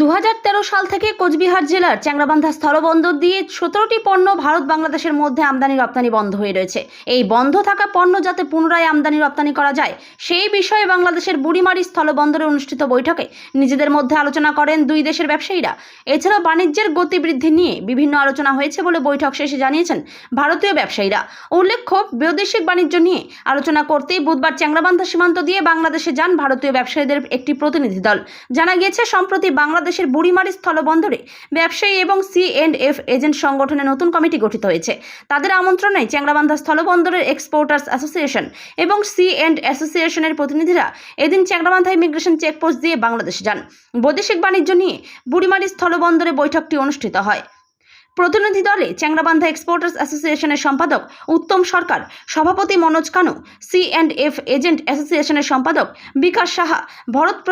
2013 সাল থেকে কোচবিহার জেলার চ্যাংড়াবান্ধা স্থলবন্দর দিয়ে 17টি পণ্য ভারত বাংলাদেশের মধ্যে আমদানি রপ্তানি বন্ধ হয়ে রয়েছে। এই বন্ধ থাকা পণ্য যাতে পুনরায় আমদানি রপ্তানি করা যায় সেই বিষয়ে বাংলাদেশের বুড়িমারি স্থলবন্দরে অনুষ্ঠিত বৈঠকে নিজেদের মধ্যে আলোচনা করেন দুই দেশের ব্যবসায়ীরা। এছাড়াও বাণিজ্যের গতি বৃদ্ধি নিয়ে বিভিন্ন আলোচনা হয়েছে বলে বৈঠক শেষে জানিয়েছেন ভারতীয় ব্যবসায়ীরা। উল্লেখ্য, বৈদেশিক বাণিজ্য নিয়ে আলোচনা করতেই বুধবার চ্যাংড়াবান্ধা সীমান্ত দিয়ে বাংলাদেশে যান ভারতীয় ব্যবসায়ীদের একটি প্রতিনিধি দল। জানা গিয়েছে, সম্প্রতি বাংলাদেশের বুড়িমারি স্থলবন্দরে ব্যবসায়ী এবং C&F এজেন্ট সংগঠনের নতুন কমিটি গঠিত হয়েছে। তাদের আমন্ত্রণে চ্যাংড়াবান্ধা স্থলবন্দরের এক্সপোর্টার্স অ্যাসোসিয়েশন এবং C&F অ্যাসোসিয়েশনের প্রতিনিধিরা এদিন চ্যাংড়াবান্ধা ইমিগ্রেশন চেকপোস্ট দিয়ে বাংলাদেশে যান। বৈদেশিক বাণিজ্য নিয়ে বুড়িমারি স্থলবন্দরে বৈঠকটি অনুষ্ঠিত হয়। প্রতিনিধি দলে চ্যাংড়াবান্ধা এক্সপোর্টার্স অ্যাসোসিয়েশনের সম্পাদক উত্তম সরকার, সভাপতি মনোজ কানু, C&F এজেন্ট অ্যাসোসিয়েশনের সম্পাদক বিকাশ সাহা, ভরত